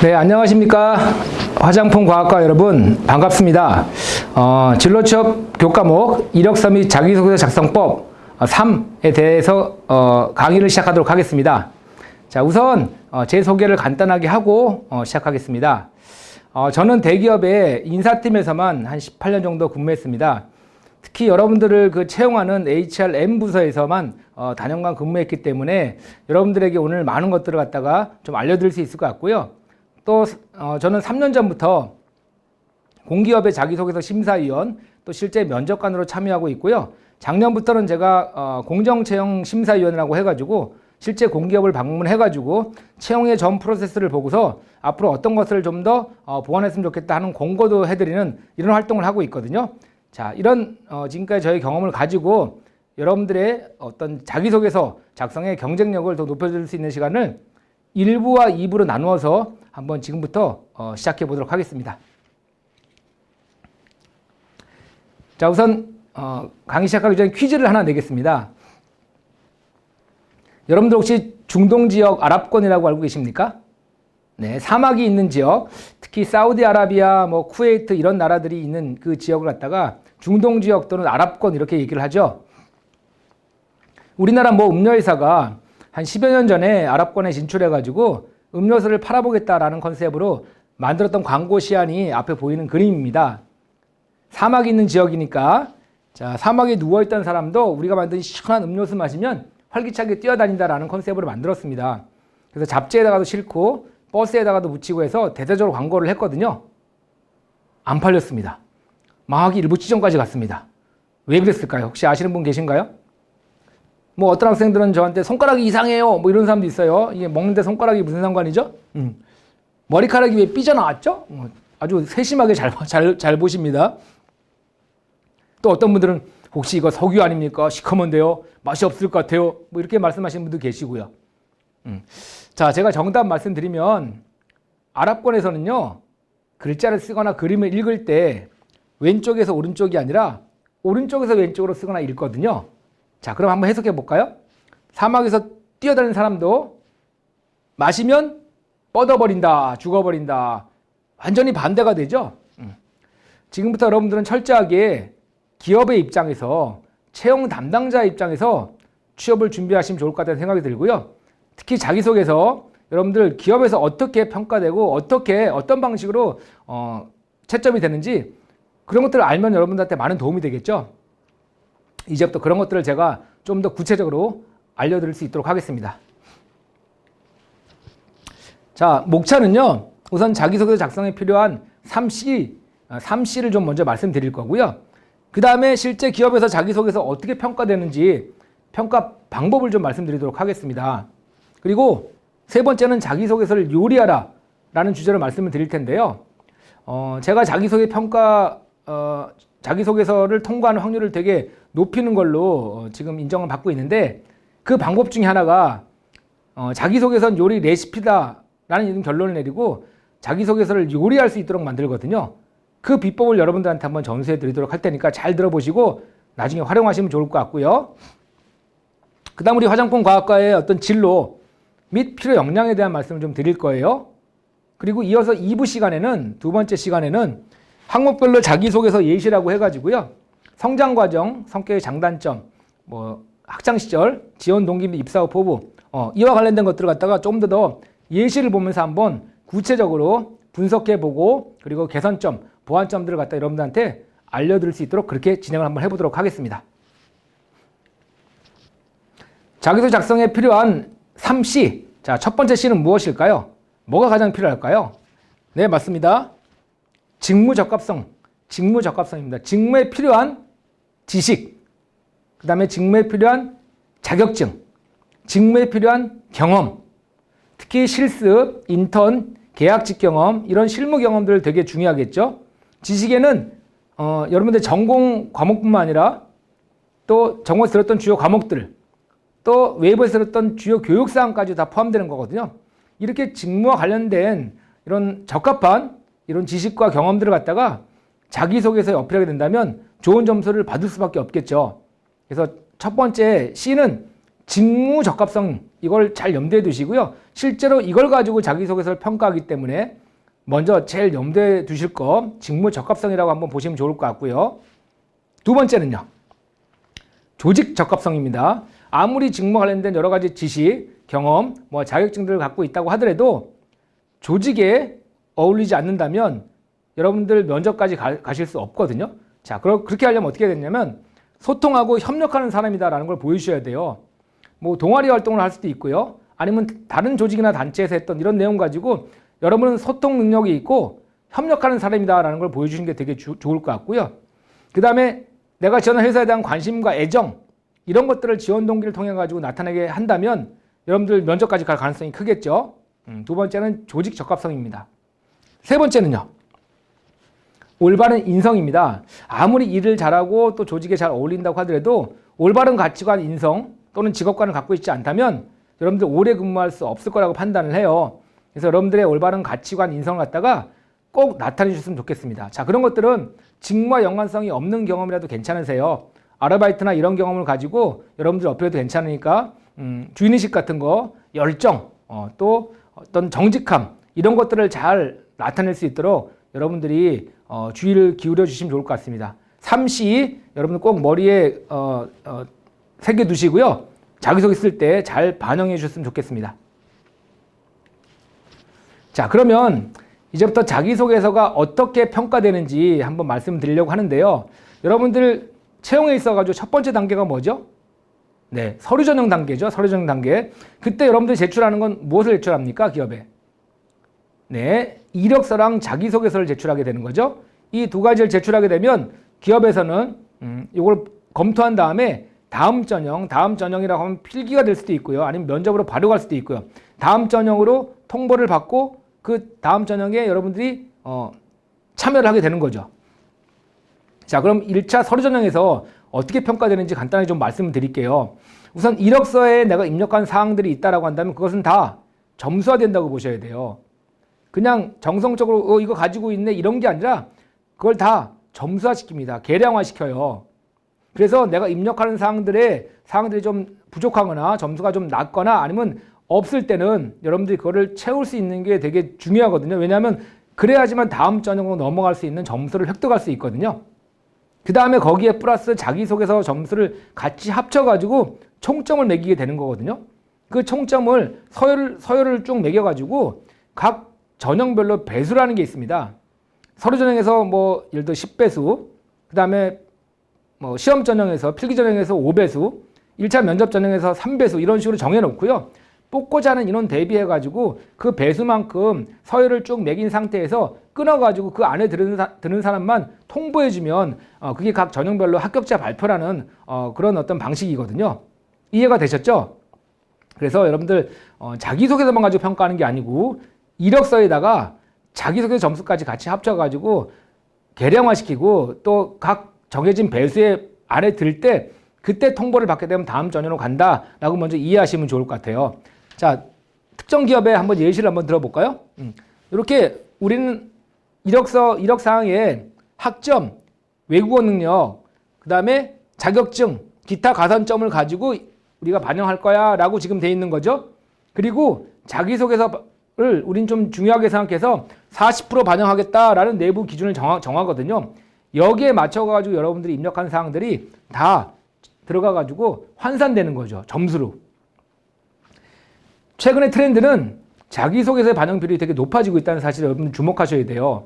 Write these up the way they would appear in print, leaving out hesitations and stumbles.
네, 안녕하십니까. 화장품 과학과 여러분, 반갑습니다. 진로 취업 교과목 이력서 및 자기소개서 작성법 3에 대해서 강의를 시작하도록 하겠습니다. 자, 우선 제 소개를 간단하게 하고 시작하겠습니다. 저는 대기업의 인사팀에서만 한 18년 정도 근무했습니다. 특히 여러분들을 채용하는 HRM 부서에서만 다년간 근무했기 때문에 여러분들에게 오늘 많은 것들을 갖다가 좀 알려드릴 수 있을 것 같고요. 또 저는 3년 전부터 공기업의 자기소개서 심사위원 또 실제 면접관으로 참여하고 있고요. 작년부터는 제가 공정채용 심사위원이라고 해가지고 실제 공기업을 방문해가지고 채용의 전 프로세스를 보고서 앞으로 어떤 것을 좀 더 보완했으면 좋겠다 하는 공고도 해드리는 이런 활동을 하고 있거든요. 자, 이런 지금까지 저희 경험을 가지고 여러분들의 어떤 자기소개서 작성의 경쟁력을 더 높여줄 수 있는 시간을 1부와 2부로 나누어서 한번 지금부터 시작해 보도록 하겠습니다. 자, 우선 강의 시작하기 전에 퀴즈를 하나 내겠습니다. 여러분들 혹시 중동 지역 아랍권이라고 알고 계십니까? 네, 사막이 있는 지역, 특히 사우디아라비아, 쿠웨이트 이런 나라들이 있는 그 지역을 갖다가 중동 지역 또는 아랍권 이렇게 얘기를 하죠. 우리나라 음료회사가 한 10여 년 전에 아랍권에 진출해가지고 음료수를 팔아보겠다라는 컨셉으로 만들었던 광고 시안이 앞에 보이는 그림입니다. 사막이 있는 지역이니까 자, 사막에 누워있던 사람도 우리가 만든 시원한 음료수 마시면 활기차게 뛰어다닌다라는 컨셉으로 만들었습니다. 그래서 잡지에다가도 싣고 버스에다가도 묻히고 해서 대대적으로 광고를 했거든요. 안 팔렸습니다. 망하기 일부 지점까지 갔습니다. 왜 그랬을까요? 혹시 아시는 분 계신가요? 어떤 학생들은 저한테 손가락이 이상해요. 이런 사람도 있어요. 이게 먹는데 손가락이 무슨 상관이죠? 머리카락이 왜 삐져나왔죠? 아주 세심하게 잘 보십니다. 또 어떤 분들은 혹시 이거 석유 아닙니까? 시커먼데요. 맛이 없을 것 같아요. 이렇게 말씀하시는 분도 계시고요. 자, 제가 정답 말씀드리면 아랍권에서는요. 글자를 쓰거나 그림을 읽을 때 왼쪽에서 오른쪽이 아니라 오른쪽에서 왼쪽으로 쓰거나 읽거든요. 자, 그럼 한번 해석해 볼까요? 사막에서 뛰어다니는 사람도 마시면 뻗어버린다, 죽어버린다. 완전히 반대가 되죠? 지금부터 여러분들은 철저하게 기업의 입장에서 채용 담당자 입장에서 취업을 준비하시면 좋을 것 같다는 생각이 들고요. 특히 자기소개서 여러분들 기업에서 어떻게 평가되고 어떤 방식으로 채점이 되는지 그런 것들을 알면 여러분들한테 많은 도움이 되겠죠? 이제부터 그런 것들을 제가 좀 더 구체적으로 알려드릴 수 있도록 하겠습니다. 자, 목차는요. 우선 자기소개서 작성에 필요한 3C를 좀 먼저 말씀드릴 거고요. 그 다음에 실제 기업에서 자기소개서 어떻게 평가되는지 평가 방법을 좀 말씀드리도록 하겠습니다. 그리고 세 번째는 자기소개서를 요리하라 라는 주제로 말씀을 드릴 텐데요. 제가 자기소개서를 통과하는 확률을 되게 높이는 걸로 지금 인정을 받고 있는데 그 방법 중에 하나가 자기소개서는 요리 레시피다라는 이런 결론을 내리고 자기소개서를 요리할 수 있도록 만들거든요. 그 비법을 여러분들한테 한번 전수해 드리도록 할 테니까 잘 들어보시고 나중에 활용하시면 좋을 것 같고요. 그 다음 우리 화장품 과학과의 어떤 진로 및 필요 역량에 대한 말씀을 좀 드릴 거예요. 그리고 이어서 2부 시간에는 두 번째 시간에는 항목별로 자기소개서 예시라고 해가지고요. 성장과정, 성격의 장단점, 학창시절, 지원 동기 및 입사 후 포부 이와 관련된 것들을 갖다가 좀 더 예시를 보면서 한번 구체적으로 분석해보고 그리고 개선점, 보완점들을 갖다 여러분들한테 알려드릴 수 있도록 그렇게 진행을 한번 해보도록 하겠습니다. 자기소개 작성에 필요한 3C. 자, 첫 번째 C는 무엇일까요? 뭐가 가장 필요할까요? 네, 맞습니다. 직무적합성입니다. 직무에 필요한 지식, 그 다음에 직무에 필요한 자격증, 직무에 필요한 경험, 특히 실습, 인턴, 계약직 경험 이런 실무 경험들 되게 중요하겠죠. 지식에는 여러분들 전공 과목뿐만 아니라 또 전공에서 들었던 주요 과목들, 또 외부에서 들었던 주요 교육사항까지 다 포함되는 거거든요. 이렇게 직무와 관련된 이런 적합한 이런 지식과 경험들을 갖다가 자기소개서에 어필하게 된다면 좋은 점수를 받을 수밖에 없겠죠. 그래서 첫 번째 C는 직무 적합성 이걸 잘 염두에 두시고요. 실제로 이걸 가지고 자기소개서를 평가하기 때문에 먼저 제일 염두에 두실 거 직무 적합성이라고 한번 보시면 좋을 것 같고요. 두 번째는요. 조직 적합성입니다. 아무리 직무 관련된 여러 가지 지식, 경험, 자격증들을 갖고 있다고 하더라도 조직에 어울리지 않는다면 여러분들 면접까지 가실 수 없거든요. 자, 그렇게 하려면 어떻게 해야 되냐면 소통하고 협력하는 사람이다라는 걸 보여주셔야 돼요. 동아리 활동을 할 수도 있고요. 아니면 다른 조직이나 단체에서 했던 이런 내용 가지고 여러분은 소통 능력이 있고 협력하는 사람이다라는 걸 보여주시는 게 되게 좋을 것 같고요. 그 다음에 내가 지원한 회사에 대한 관심과 애정 이런 것들을 지원 동기를 통해 가지고 나타내게 한다면 여러분들 면접까지 갈 가능성이 크겠죠. 두 번째는 조직 적합성입니다. 세 번째는요. 올바른 인성입니다. 아무리 일을 잘하고 또 조직에 잘 어울린다고 하더라도 올바른 가치관, 인성 또는 직업관을 갖고 있지 않다면 여러분들 오래 근무할 수 없을 거라고 판단을 해요. 그래서 여러분들의 올바른 가치관, 인성을 갖다가 꼭 나타내 주셨으면 좋겠습니다. 자, 그런 것들은 직무와 연관성이 없는 경험이라도 괜찮으세요. 아르바이트나 이런 경험을 가지고 여러분들 어필해도 괜찮으니까 주인의식 같은 거, 열정, 또 어떤 정직함 이런 것들을 잘 나타낼 수 있도록 여러분들이 주의를 기울여 주시면 좋을 것 같습니다. 3C 여러분들 꼭 머리에 새겨 두시고요. 자기소개 쓸 때 잘 반영해 주셨으면 좋겠습니다. 자, 그러면 이제부터 자기소개서가 어떻게 평가되는지 한번 말씀드리려고 하는데요. 여러분들 채용에 있어가지고 첫 번째 단계가 뭐죠? 네, 서류 전형 단계죠. 서류 전형 단계. 그때 여러분들이 제출하는 건 무엇을 제출합니까? 기업에. 네, 이력서랑 자기소개서를 제출하게 되는 거죠. 이 두 가지를 제출하게 되면 기업에서는 이걸 검토한 다음에 다음 전형이라고 하면 필기가 될 수도 있고요. 아니면 면접으로 바로 갈 수도 있고요. 다음 전형으로 통보를 받고 그 다음 전형에 여러분들이 참여를 하게 되는 거죠. 자, 그럼 1차 서류 전형에서 어떻게 평가되는지 간단하게 좀 말씀을 드릴게요. 우선 이력서에 내가 입력한 사항들이 있다라고 한다면 그것은 다 점수화된다고 보셔야 돼요. 그냥 정성적으로 이거 가지고 있네 이런 게 아니라 그걸 다 점수화시킵니다. 계량화시켜요. 그래서 내가 입력하는 사항들이 좀 부족하거나 점수가 좀 낮거나 아니면 없을 때는 여러분들이 그거를 채울 수 있는 게 되게 중요하거든요. 왜냐하면 그래야지만 다음 전형으로 넘어갈 수 있는 점수를 획득할 수 있거든요. 그 다음에 거기에 플러스 자기소개서 점수를 같이 합쳐가지고 총점을 매기게 되는 거거든요. 그 총점을 서열을 쭉 매겨가지고 각 전형별로 배수라는 게 있습니다. 서류 전형에서 예를 들어 10배수, 그 다음에 시험 전형에서, 필기 전형에서 5배수, 1차 면접 전형에서 3배수 이런 식으로 정해놓고요. 뽑고자 하는 인원 대비해가지고 그 배수만큼 서열을 쭉 매긴 상태에서 끊어가지고 그 안에 드는 사람만 통보해주면 그게 각 전형별로 합격자 발표라는 그런 어떤 방식이거든요. 이해가 되셨죠? 그래서 여러분들 자기소개서만 가지고 평가하는 게 아니고 이력서에다가 자기소개 점수까지 같이 합쳐가지고 계량화시키고 또 각 정해진 배수의 안에 들 때 그때 통보를 받게 되면 다음 전형으로 간다라고 먼저 이해하시면 좋을 것 같아요. 자, 특정 기업의 한번 예시를 한번 들어볼까요? 이렇게 우리는 이력사항에 학점, 외국어 능력, 그 다음에 자격증, 기타 가산점을 가지고 우리가 반영할 거야 라고 지금 돼 있는 거죠. 그리고 자기소개서를 우린 좀 중요하게 생각해서 40% 반영하겠다라는 내부 기준을 정하거든요. 여기에 맞춰가지고 여러분들이 입력한 사항들이 다 들어가가지고 환산되는 거죠. 점수로. 최근의 트렌드는 자기소개서의 반영 비율이 되게 높아지고 있다는 사실을 여러분 주목하셔야 돼요.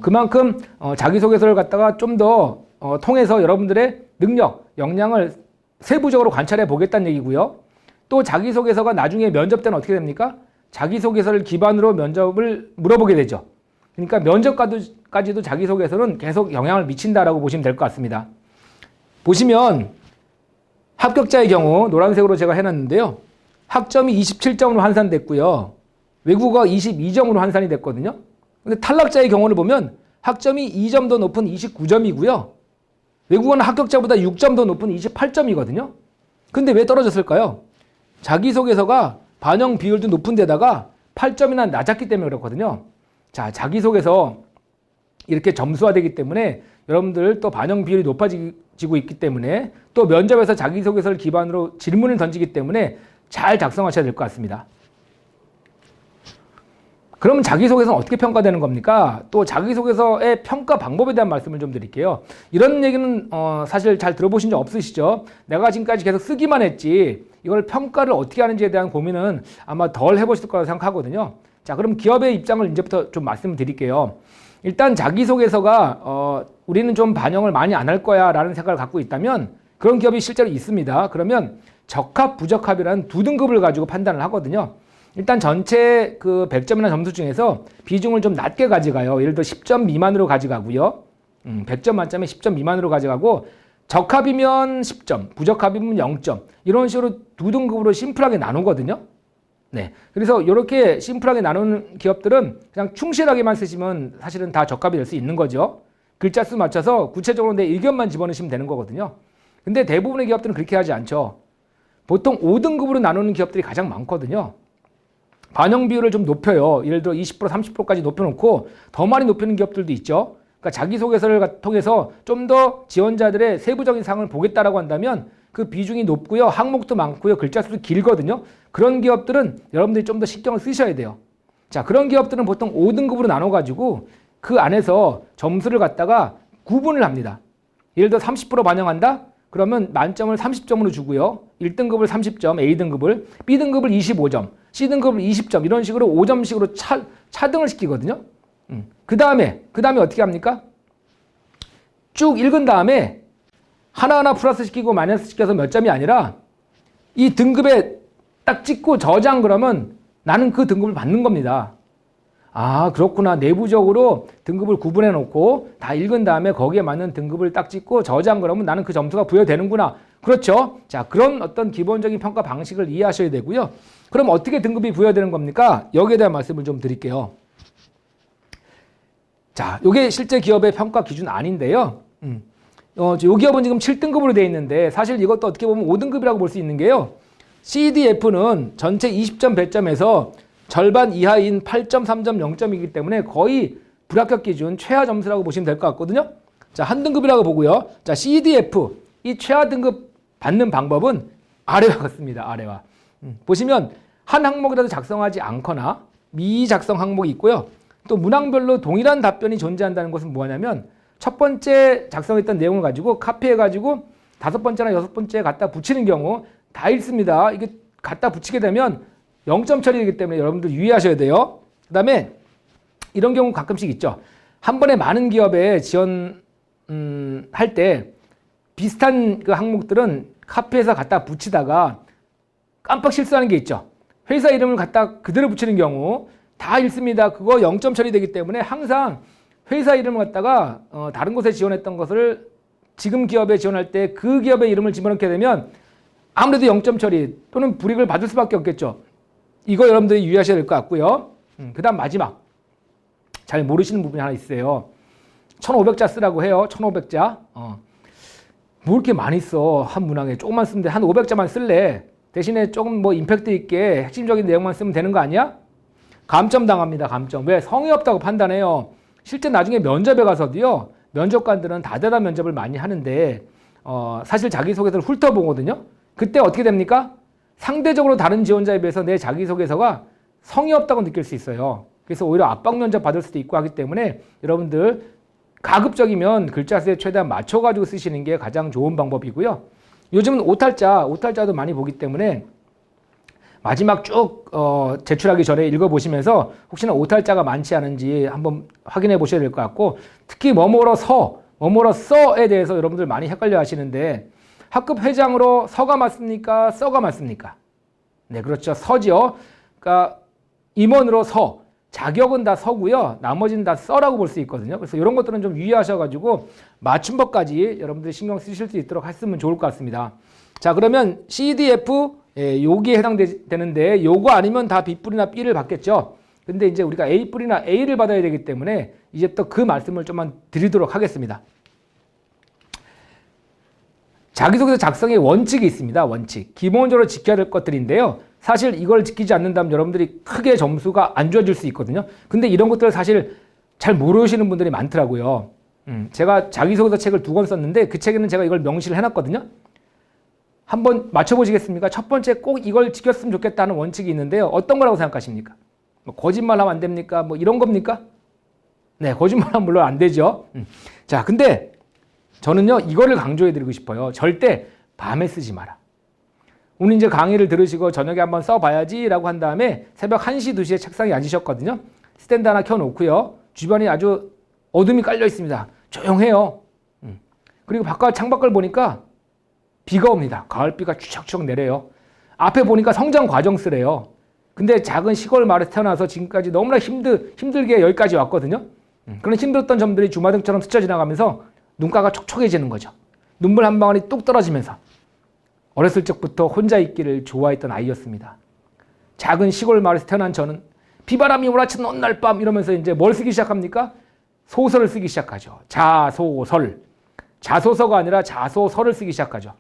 그만큼 자기소개서를 갖다가 좀 더 통해서 여러분들의 능력, 역량을 세부적으로 관찰해 보겠다는 얘기고요. 또 자기소개서가 나중에 면접 때는 어떻게 됩니까? 자기소개서를 기반으로 면접을 물어보게 되죠. 그러니까 면접까지도 자기소개서는 계속 영향을 미친다라고 보시면 될 것 같습니다. 보시면 합격자의 경우 노란색으로 제가 해놨는데요. 학점이 27점으로 환산됐고요. 외국어 22점으로 환산이 됐거든요. 근데 탈락자의 경우를 보면 학점이 2점 더 높은 29점이고요. 외국어는 합격자보다 6점 더 높은 28점이거든요. 근데 왜 떨어졌을까요? 자기소개서가 반영 비율도 높은 데다가 8점이나 낮았기 때문에 그렇거든요. 자, 자기소개서 이렇게 점수화되기 때문에 여러분들 또 반영 비율이 높아지기 지고 있기 때문에 또 면접에서 자기소개서를 기반으로 질문을 던지기 때문에 잘 작성하셔야 될 것 같습니다. 그러면 자기소개서는 어떻게 평가되는 겁니까? 또 자기소개서의 평가 방법에 대한 말씀을 좀 드릴게요. 이런 얘기는 사실 잘 들어보신 적 없으시죠? 내가 지금까지 계속 쓰기만 했지 이걸 평가를 어떻게 하는지에 대한 고민은 아마 덜 해보실 거라고 생각하거든요. 자, 그럼 기업의 입장을 이제부터 좀 말씀을 드릴게요. 일단 자기소개서가 우리는 좀 반영을 많이 안 할 거야 라는 생각을 갖고 있다면 그런 기업이 실제로 있습니다. 그러면 적합, 부적합이라는 두 등급을 가지고 판단을 하거든요. 일단 전체 그 100점이나 점수 중에서 비중을 좀 낮게 가져가요. 예를 들어 10점 미만으로 가져가고요. 100점 만점에 10점 미만으로 가져가고 적합이면 10점, 부적합이면 0점 이런 식으로 두 등급으로 심플하게 나누거든요. 네, 그래서 이렇게 심플하게 나누는 기업들은 그냥 충실하게만 쓰시면 사실은 다 적합이 될 수 있는 거죠. 글자 수 맞춰서 구체적으로 내 의견만 집어넣으시면 되는 거거든요. 근데 대부분의 기업들은 그렇게 하지 않죠. 보통 5등급으로 나누는 기업들이 가장 많거든요. 반영 비율을 좀 높여요. 예를 들어 20%, 30%까지 높여놓고 더 많이 높이는 기업들도 있죠. 그러니까 자기소개서를 통해서 좀 더 지원자들의 세부적인 사항을 보겠다라고 한다면 그 비중이 높고요. 항목도 많고요. 글자 수도 길거든요. 그런 기업들은 여러분들이 좀 더 신경을 쓰셔야 돼요. 자, 그런 기업들은 보통 5등급으로 나눠가지고 그 안에서 점수를 갖다가 구분을 합니다. 예를 들어 30% 반영한다? 그러면 만점을 30점으로 주고요. 1등급을 30점, A등급을, B등급을 25점, C등급을 20점 이런 식으로 5점씩으로 차등을 시키거든요. 그 다음에 어떻게 합니까? 쭉 읽은 다음에 하나하나 플러스 시키고 마이너스 시켜서 몇 점이 아니라 이 등급에 딱 찍고 저장 그러면 나는 그 등급을 받는 겁니다. 아, 그렇구나. 내부적으로 등급을 구분해 놓고 다 읽은 다음에 거기에 맞는 등급을 딱 찍고 저장 그러면 나는 그 점수가 부여되는구나. 그렇죠? 자, 그런 어떤 기본적인 평가 방식을 이해하셔야 되고요. 그럼 어떻게 등급이 부여되는 겁니까? 여기에 대한 말씀을 좀 드릴게요. 자, 이게 실제 기업의 평가 기준 아닌데요. 이 기업은 지금 7등급으로 되어 있는데 사실 이것도 어떻게 보면 5등급이라고 볼 수 있는 게요. CDF는 전체 20점 배점에서 절반 이하인 8점, 3점, 0점이기 때문에 거의 불합격 기준 최하 점수라고 보시면 될 것 같거든요. 자, 한 등급이라고 보고요. 자, CDF 이 최하 등급 받는 방법은 아래와 같습니다. 아래와. 보시면 한 항목이라도 작성하지 않거나 미작성 항목이 있고요. 또 문항별로 동일한 답변이 존재한다는 것은 뭐냐면 첫 번째 작성했던 내용을 가지고 카피해가지고 다섯 번째나 여섯 번째에 갖다 붙이는 경우 다 읽습니다. 이게 갖다 붙이게 되면 0점 처리이기 때문에 여러분들 유의하셔야 돼요. 그 다음에 이런 경우 가끔씩 있죠. 한 번에 많은 기업에 지원할 때 비슷한 그 항목들은 카피해서 갖다 붙이다가 깜빡 실수하는 게 있죠. 회사 이름을 갖다 그대로 붙이는 경우 다 읽습니다. 그거 0점 처리되기 때문에 항상 회사 이름을 갖다가 다른 곳에 지원했던 것을 지금 기업에 지원할 때 그 기업의 이름을 집어넣게 되면 아무래도 0점 처리 또는 불이익을 받을 수밖에 없겠죠. 이거 여러분들이 유의하셔야 될 것 같고요. 그 다음 마지막. 잘 모르시는 부분이 하나 있어요. 1500자 쓰라고 해요. 1500자. 뭐 이렇게 많이 써. 한 문항에 조금만 쓰면 돼. 한 500자만 쓸래. 대신에 조금 뭐 임팩트 있게 핵심적인 내용만 쓰면 되는 거 아니야? 감점 당합니다. 감점. 왜? 성의 없다고 판단해요. 실제 나중에 면접에 가서도요. 면접관들은 다대다 면접을 많이 하는데 사실 자기소개서를 훑어보거든요. 그때 어떻게 됩니까? 상대적으로 다른 지원자에 비해서 내 자기소개서가 성의 없다고 느낄 수 있어요. 그래서 오히려 압박 면접 받을 수도 있고 하기 때문에 여러분들 가급적이면 글자 수에 최대한 맞춰가지고 쓰시는 게 가장 좋은 방법이고요. 요즘은 오탈자도 많이 보기 때문에 마지막 쭉 제출하기 전에 읽어보시면서 혹시나 오탈자가 많지 않은지 한번 확인해 보셔야 될 것 같고 특히 뭐뭐로 써에 대해서 여러분들 많이 헷갈려 하시는데 학급 회장으로 서가 맞습니까? 써가 맞습니까? 네, 그렇죠. 서죠. 그러니까 임원으로 서, 자격은 다 서고요. 나머지는 다 써라고 볼 수 있거든요. 그래서 이런 것들은 좀 유의하셔가지고 맞춤법까지 여러분들이 신경 쓰실 수 있도록 했으면 좋을 것 같습니다. 자, 그러면 CDF 여기에 해당되는데 요거 아니면 다 B뿔이나 B를 받겠죠. 근데 이제 우리가 A뿔이나 A를 받아야 되기 때문에 이제 또 그 말씀을 좀만 드리도록 하겠습니다. 자기소개서 작성의 원칙이 있습니다. 원칙. 기본적으로 지켜야 될 것들인데요. 사실 이걸 지키지 않는다면 여러분들이 크게 점수가 안 좋아질 수 있거든요. 근데 이런 것들을 사실 잘 모르시는 분들이 많더라고요. 제가 자기소개서 책을 2권 썼는데 그 책에는 제가 이걸 명시를 해놨거든요. 한번 맞춰보시겠습니까? 첫 번째 꼭 이걸 지켰으면 좋겠다는 원칙이 있는데요. 어떤 거라고 생각하십니까? 뭐 거짓말하면 안 됩니까? 뭐 이런 겁니까? 네, 거짓말하면 물론 안 되죠. 자, 근데 저는요 이거를 강조해드리고 싶어요. 절대 밤에 쓰지 마라. 오늘 이제 강의를 들으시고 저녁에 한번 써봐야지라고 한 다음에 새벽 1시, 2시에 책상에 앉으셨거든요. 스탠드 하나 켜놓고요. 주변이 아주 어둠이 깔려 있습니다. 조용해요. 그리고 바깥 창밖을 보니까 비가 옵니다. 가을비가 추적추적 내려요. 앞에 보니까 성장 과정쓰래요. 근데 작은 시골 마을에서 태어나서 지금까지 너무나 힘들게 여기까지 왔거든요. 그런 힘들었던 점들이 주마등처럼 스쳐 지나가면서 눈가가 촉촉해지는 거죠. 눈물 한 방울이 뚝 떨어지면서 어렸을 적부터 혼자 있기를 좋아했던 아이였습니다. 작은 시골 마을에서 태어난 저는 비바람이 몰아치는 어느 날 밤 이러면서 이제 뭘 쓰기 시작합니까? 소설을 쓰기 시작하죠. 자소설. 자소서가 아니라 자소설을 쓰기 시작하죠.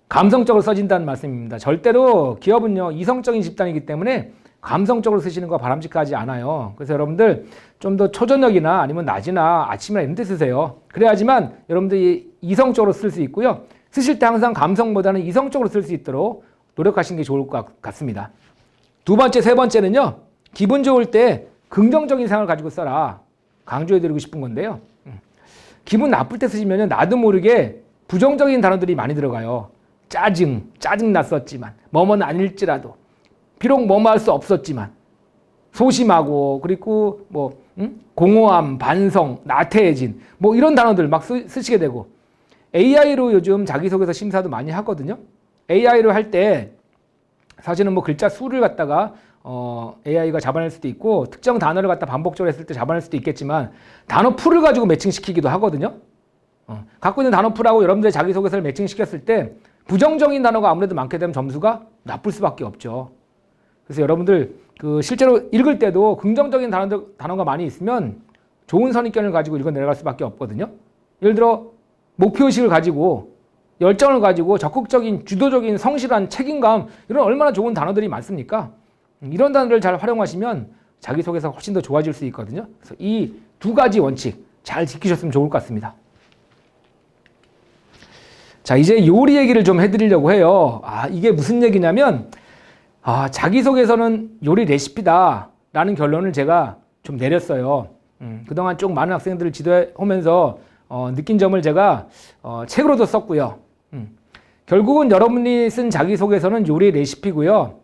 감성적으로 써진다는 말씀입니다. 절대로 기업은요 이성적인 집단이기 때문에 감성적으로 쓰시는 거 바람직하지 않아요. 그래서 여러분들 좀 더 초저녁이나 아니면 낮이나 아침이나 이런 데 쓰세요. 그래야지만 여러분들이 이성적으로 쓸 수 있고요. 쓰실 때 항상 감성보다는 이성적으로 쓸 수 있도록 노력하시는 게 좋을 것 같습니다. 두 번째, 세 번째는요. 기분 좋을 때 긍정적인 생각을 가지고 써라. 강조해드리고 싶은 건데요. 기분 나쁠 때 쓰시면 나도 모르게 부정적인 단어들이 많이 들어가요. 짜증 났었지만, 뭐뭐는 아닐지라도, 비록 뭐뭐 할 수 없었지만, 소심하고, 그리고 공허함, 반성, 나태해진, 뭐 이런 단어들 막 쓰시게 되고, AI로 요즘 자기소개서 심사도 많이 하거든요. AI로 할 때 사실은 뭐 글자 수를 갖다가 AI가 잡아낼 수도 있고 특정 단어를 갖다 반복적으로 했을 때 잡아낼 수도 있겠지만 단어 풀을 가지고 매칭시키기도 하거든요. 갖고 있는 단어 풀하고 여러분들의 자기소개서를 매칭시켰을 때 부정적인 단어가 아무래도 많게 되면 점수가 나쁠 수밖에 없죠. 그래서 여러분들 실제로 읽을 때도 긍정적인 단어가 많이 있으면 좋은 선입견을 가지고 읽어 내려갈 수밖에 없거든요. 예를 들어 목표의식을 가지고 열정을 가지고 적극적인 주도적인 성실한 책임감 이런 얼마나 좋은 단어들이 많습니까? 이런 단어를 잘 활용하시면 자기소개서가 훨씬 더 좋아질 수 있거든요. 그래서 이 두 가지 원칙 잘 지키셨으면 좋을 것 같습니다. 자, 이제 요리 얘기를 좀 해드리려고 해요. 이게 무슨 얘기냐면 자기소개서는 요리 레시피다라는 결론을 제가 좀 내렸어요. 그동안 쭉 많은 학생들을 지도해 오면서 느낀 점을 제가 책으로도 썼고요. 결국은 여러분이 쓴 자기소개서는 요리 레시피고요.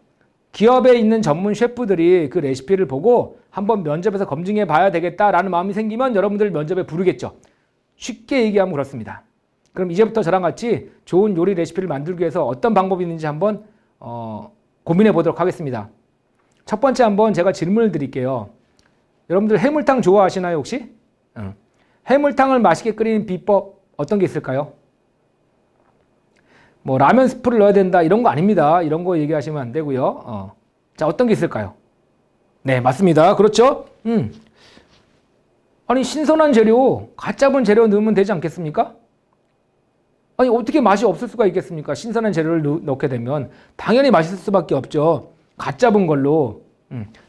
기업에 있는 전문 셰프들이 그 레시피를 보고 한번 면접에서 검증해 봐야 되겠다라는 마음이 생기면 여러분들 면접에 부르겠죠. 쉽게 얘기하면 그렇습니다. 그럼 이제부터 저랑 같이 좋은 요리 레시피를 만들기 위해서 어떤 방법이 있는지 한번 고민해 보도록 하겠습니다. 첫 번째 한번 제가 질문을 드릴게요. 여러분들 해물탕 좋아하시나요 혹시? 해물탕을 맛있게 끓이는 비법 어떤 게 있을까요? 뭐 라면 스프를 넣어야 된다 이런 거 아닙니다. 이런 거 얘기하시면 안 되고요. 자, 어떤 게 있을까요? 네, 맞습니다. 그렇죠? 아니 신선한 재료, 갓 잡은 재료 넣으면 되지 않겠습니까? 아니 어떻게 맛이 없을 수가 있겠습니까? 신선한 재료를 넣게 되면 당연히 맛있을 수밖에 없죠. 갓 잡은 걸로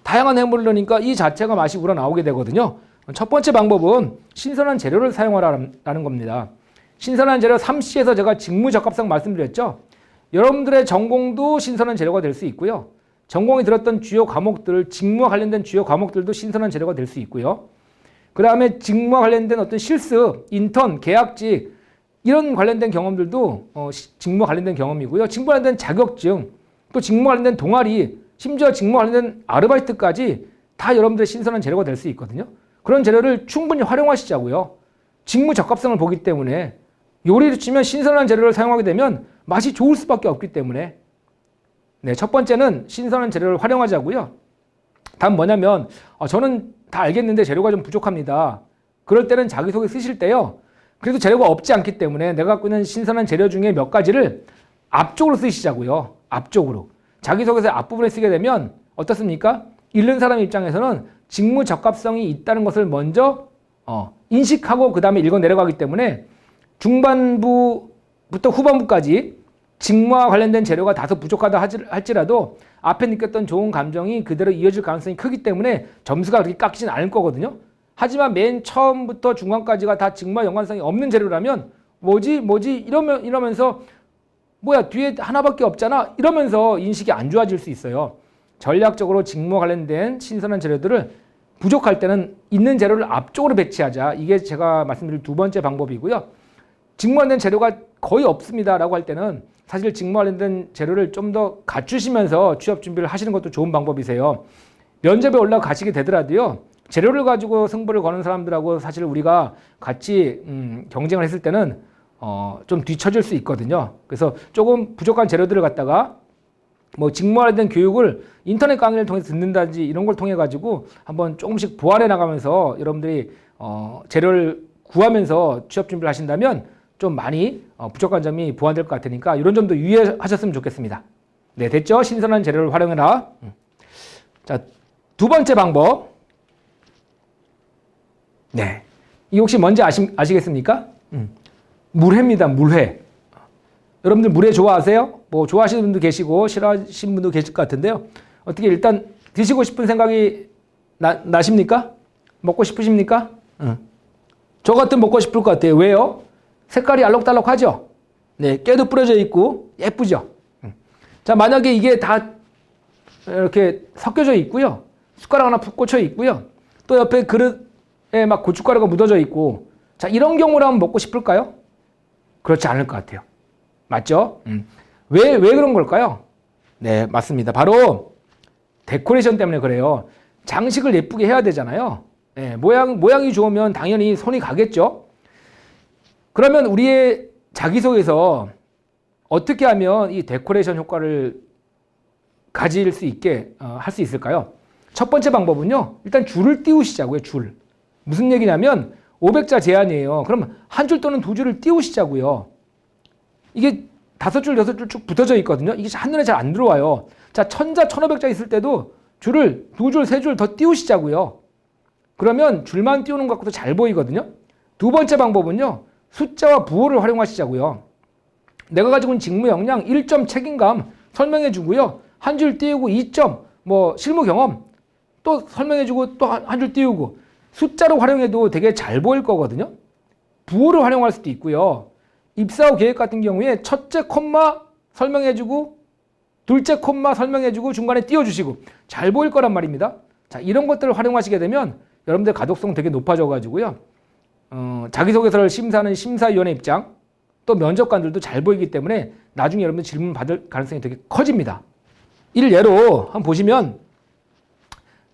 다양한 해물을 넣으니까 이 자체가 맛이 우러나오게 되거든요. 첫 번째 방법은 신선한 재료를 사용하라는 겁니다. 신선한 재료 3C에서 제가 직무적합성 말씀드렸죠. 여러분들의 전공도 신선한 재료가 될 수 있고요. 전공이 들었던 주요 과목들, 직무와 관련된 주요 과목들도 신선한 재료가 될 수 있고요. 그 다음에 직무와 관련된 어떤 실습, 인턴, 계약직 이런 관련된 경험들도 직무와 관련된 경험이고요. 직무와 관련된 자격증, 또 직무와 관련된 동아리, 심지어 직무와 관련된 아르바이트까지 다 여러분들의 신선한 재료가 될 수 있거든요. 그런 재료를 충분히 활용하시자고요. 직무 적합성을 보기 때문에 요리를 치면 신선한 재료를 사용하게 되면 맛이 좋을 수밖에 없기 때문에 네, 첫 번째는 신선한 재료를 활용하자고요. 다음 뭐냐면 저는 다 알겠는데 재료가 좀 부족합니다. 그럴 때는 자기소개 쓰실 때요. 그래도 재료가 없지 않기 때문에 내가 갖고 있는 신선한 재료 중에 몇 가지를 앞쪽으로 쓰시자고요. 앞쪽으로. 자기소개서 앞부분에 쓰게 되면 어떻습니까? 읽는 사람 입장에서는 직무 적합성이 있다는 것을 먼저 인식하고 그 다음에 읽어 내려가기 때문에 중반부부터 후반부까지 직무와 관련된 재료가 다소 부족하다 할지라도 앞에 느꼈던 좋은 감정이 그대로 이어질 가능성이 크기 때문에 점수가 그렇게 깎이진 않을 거거든요. 하지만 맨 처음부터 중간까지가 다 정말 연관성이 없는 재료라면 뭐지 이러면서 뭐야 뒤에 하나밖에 없잖아 이러면서 인식이 안 좋아질 수 있어요. 전략적으로 직무와 관련된 신선한 재료들을 부족할 때는 있는 재료를 앞쪽으로 배치하자. 이게 제가 말씀드릴 두 번째 방법이고요. 직무 관련된 재료가 거의 없습니다라고 할 때는 사실 직무 관련된 재료를 좀 더 갖추시면서 취업 준비를 하시는 것도 좋은 방법이세요. 면접에 올라가시게 되더라도요. 재료를 가지고 승부를 거는 사람들하고 사실 우리가 같이 경쟁을 했을 때는 좀 뒤처질 수 있거든요. 그래서 조금 부족한 재료들을 갖다가 뭐 직무 관련된 교육을 인터넷 강의를 통해서 듣는다든지 이런 걸 통해 가지고 한번 조금씩 보완해 나가면서 여러분들이 재료를 구하면서 취업 준비를 하신다면 좀 많이 부족한 점이 보완될 것 같으니까 이런 점도 유의하셨으면 좋겠습니다. 네, 됐죠? 신선한 재료를 활용해라. 자, 두 번째 방법. 네, 이 혹시 뭔지 아시겠습니까? 물회입니다. 물회. 여러분들 물회 좋아하세요? 뭐 좋아하시는 분도 계시고 싫어하시는 분도 계실 것 같은데요. 어떻게 일단 드시고 싶은 생각이 나십니까? 먹고 싶으십니까? 저 같으면 먹고 싶을 것 같아요. 왜요? 색깔이 알록달록하죠? 네, 깨도 뿌려져 있고 예쁘죠? 자, 만약에 이게 다 이렇게 섞여져 있고요. 숟가락 하나 푹 꽂혀 있고요. 또 옆에 그릇에 막 고춧가루가 묻어져 있고 자, 이런 경우라면 먹고 싶을까요? 그렇지 않을 것 같아요. 맞죠? 왜 그런 걸까요? 네, 맞습니다. 바로 데코레이션 때문에 그래요. 장식을 예쁘게 해야 되잖아요. 네, 모양이 좋으면 당연히 손이 가겠죠? 그러면 우리의 자기소개에서 어떻게 하면 이 데코레이션 효과를 가질 수 있게 할 수 있을까요? 첫 번째 방법은요. 일단 줄을 띄우시자고요. 줄. 무슨 얘기냐면 500자 제한이에요. 그러면 한 줄 또는 두 줄을 띄우시자고요. 이게 5줄, 6줄 쭉 붙어져 있거든요. 이게 한눈에 잘 안 들어와요. 자, 1000자, 1500자 있을 때도 줄을 2줄, 3줄 더 띄우시자고요. 그러면 줄만 띄우는 것 같고도 잘 보이거든요. 두 번째 방법은요. 숫자와 부호를 활용하시자고요. 내가 가지고 있는 직무 역량 1점 책임감 설명해 주고요. 한 줄 띄우고 2점 뭐 실무 경험 또 설명해 주고 또 한 줄 띄우고 숫자로 활용해도 되게 잘 보일 거거든요. 부호를 활용할 수도 있고요. 입사 후 계획 같은 경우에 첫째 콤마 설명해 주고 둘째 콤마 설명해 주고 중간에 띄워 주시고 잘 보일 거란 말입니다. 자, 이런 것들을 활용하시게 되면 여러분들 가독성 되게 높아져 가지고요. 자기소개서를 심사하는 심사위원회 입장 또 면접관들도 잘 보이기 때문에 나중에 여러분들 질문 받을 가능성이 되게 커집니다. 일례로 한번 보시면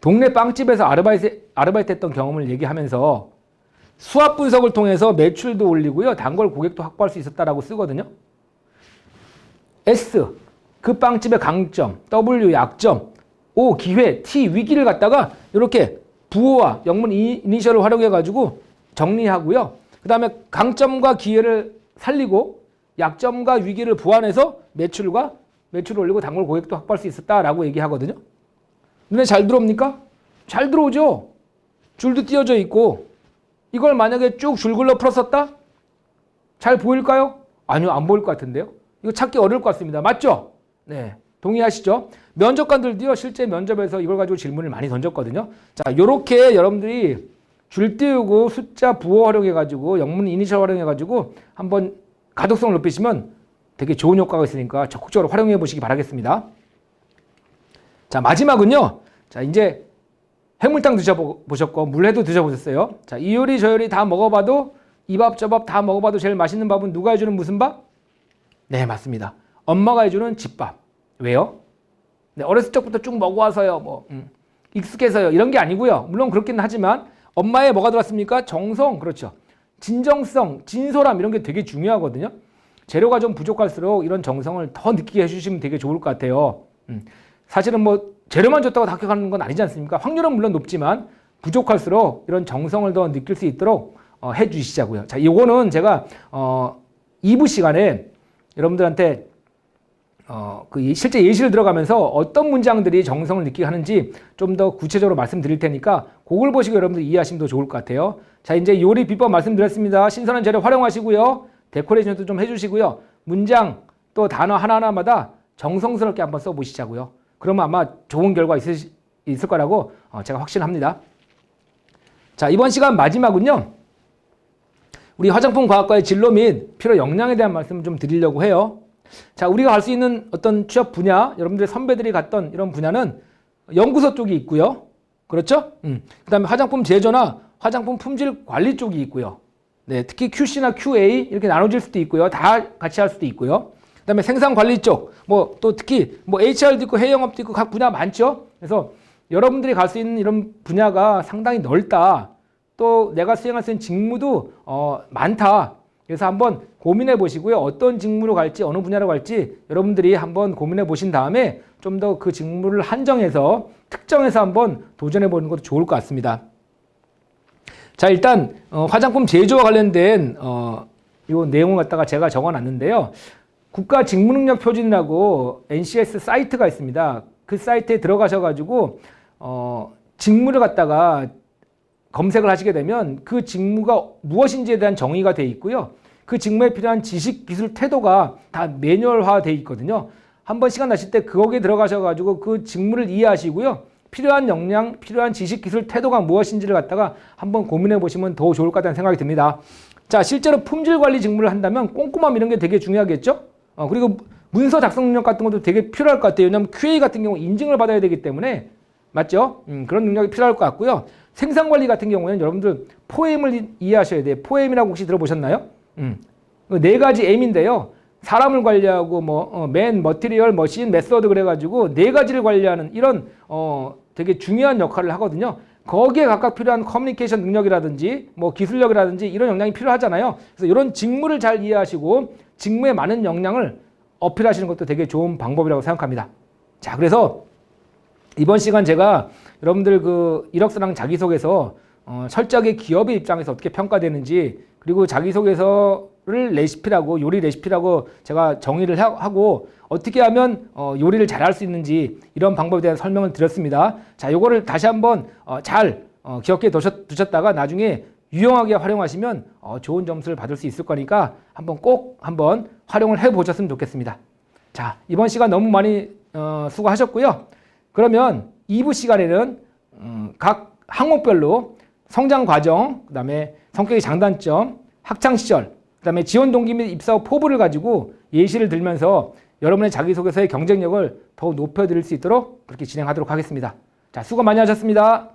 동네 빵집에서 아르바이트 했던 경험을 얘기하면서 수합 분석을 통해서 매출도 올리고요. 단골 고객도 확보할 수 있었다라고 쓰거든요. S, 그 빵집의 강점, W, 약점, O, 기회, T, 위기를 갖다가 이렇게 부호와 영문 이니셜을 활용해가지고 정리하고요. 그 다음에 강점과 기회를 살리고 약점과 위기를 보완해서 매출을 올리고 단골 고객도 확보할 수 있었다라고 얘기하거든요. 눈에 잘 들어옵니까? 잘 들어오죠. 줄도 띄어져 있고 이걸 만약에 쭉 줄글러 풀었었다? 잘 보일까요? 아니요, 안 보일 것 같은데요. 이거 찾기 어려울 것 같습니다. 맞죠? 네, 동의하시죠? 면접관들도요, 실제 면접에서 이걸 가지고 질문을 많이 던졌거든요. 자, 요렇게 여러분들이 줄 띄우고 숫자 부호 활용해가지고 영문 이니셜 활용해가지고 한번 가독성을 높이시면 되게 좋은 효과가 있으니까 적극적으로 활용해 보시기 바라겠습니다. 자, 마지막은요. 자, 이제 해물탕 드셔보셨고 물회도 드셔보셨어요. 자, 이 요리 저 요리 다 먹어봐도 이 밥 저 밥 다 먹어봐도 제일 맛있는 밥은 누가 해주는 무슨 밥? 네, 맞습니다. 엄마가 해주는 집밥. 왜요? 네, 어렸을 적부터 쭉 먹어와서요. 뭐 익숙해서요. 이런 게 아니고요. 물론 그렇긴 하지만 엄마의 뭐가 들었습니까? 정성, 그렇죠. 진정성, 진솔함 이런 게 되게 중요하거든요. 재료가 좀 부족할수록 이런 정성을 더 느끼게 해주시면 되게 좋을 것 같아요. 사실은 뭐 재료만 줬다고 합격하는 건 아니지 않습니까? 확률은 물론 높지만 부족할수록 이런 정성을 더 느낄 수 있도록 해주시자고요. 자, 이거는 제가 2부 시간에 여러분들한테 그 실제 예시를 들어가면서 어떤 문장들이 정성을 느끼게 하는지 좀 더 구체적으로 말씀드릴 테니까 그걸 보시고 여러분들 이해하시면 더 좋을 것 같아요. 자, 이제 요리 비법 말씀드렸습니다. 신선한 재료 활용하시고요. 데코레이션도 좀 해주시고요. 문장 또 단어 하나하나마다 정성스럽게 한번 써보시자고요. 그러면 아마 좋은 결과 있을 거라고 제가 확신합니다. 자, 이번 시간 마지막은요. 우리 화장품 과학과의 진로 및 필요 역량에 대한 말씀을 좀 드리려고 해요. 자, 우리가 갈 수 있는 어떤 취업 분야, 여러분들의 선배들이 갔던 이런 분야는 연구소 쪽이 있고요. 그렇죠? 그다음에 화장품 제조나 화장품 품질 관리 쪽이 있고요. 네, 특히 QC나 QA 이렇게 나눠질 수도 있고요. 다 같이 할 수도 있고요. 그다음에 생산 관리 쪽, 뭐 또 특히 뭐 HR도 있고 해외영업도 있고 각 분야 많죠. 그래서 여러분들이 갈 수 있는 이런 분야가 상당히 넓다. 또 내가 수행할 수 있는 직무도 많다. 그래서 한번 고민해 보시고요. 어떤 직무로 갈지 어느 분야로 갈지 여러분들이 한번 고민해 보신 다음에 좀 더 그 직무를 한정해서 특정해서 한번 도전해 보는 것도 좋을 것 같습니다. 자, 일단 화장품 제조와 관련된 요 내용을 갖다가 제가 적어놨는데요. 국가직무능력표준이라고 NCS 사이트가 있습니다. 그 사이트에 들어가셔가지고 직무를 갖다가 검색을 하시게 되면 그 직무가 무엇인지에 대한 정의가 되어 있고요. 그 직무에 필요한 지식, 기술, 태도가 다 매뉴얼화되어 있거든요. 한번 시간 나실 때 거기에 들어가셔가지고 그 직무를 이해하시고요. 필요한 역량, 필요한 지식, 기술, 태도가 무엇인지를 갖다가 한번 고민해 보시면 더 좋을 것 같다는 생각이 듭니다. 자, 실제로 품질 관리 직무를 한다면 꼼꼼함 이런 게 되게 중요하겠죠? 그리고 문서 작성 능력 같은 것도 되게 필요할 것 같아요. 왜냐하면 QA 같은 경우 인증을 받아야 되기 때문에 맞죠? 그런 능력이 필요할 것 같고요. 생산 관리 같은 경우에는 여러분들 포엠을 이해하셔야 돼요. 포엠이라고 혹시 들어보셨나요? 네 가지 M인데요. 사람을 관리하고 맨, 머티리얼, 머신, 메서드 그래가지고 네 가지를 관리하는 이런 되게 중요한 역할을 하거든요. 거기에 각각 필요한 커뮤니케이션 능력이라든지 뭐 기술력이라든지 이런 역량이 필요하잖아요. 그래서 이런 직무를 잘 이해하시고 직무에 많은 역량을 어필하시는 것도 되게 좋은 방법이라고 생각합니다. 자, 그래서 이번 시간 제가 여러분들 그 이력서랑 자기소개서 철저하게 기업의 입장에서 어떻게 평가되는지 그리고 자기소개서를 레시피라고 요리 레시피라고 제가 정의를 하고 어떻게 하면 요리를 잘할 수 있는지 이런 방법에 대한 설명을 드렸습니다. 자, 요거를 다시 한번 잘 기억해 두셨다가 나중에 유용하게 활용하시면 좋은 점수를 받을 수 있을 거니까 꼭 활용을 해보셨으면 좋겠습니다. 자, 이번 시간 너무 많이 수고하셨고요. 그러면 2부 시간에는 각 항목별로 성장 과정, 그 다음에 성격의 장단점, 학창시절, 그 다음에 지원 동기 및 입사 후 포부를 가지고 예시를 들면서 여러분의 자기소개서의 경쟁력을 더욱 높여드릴 수 있도록 그렇게 진행하도록 하겠습니다. 자, 수고 많이 하셨습니다.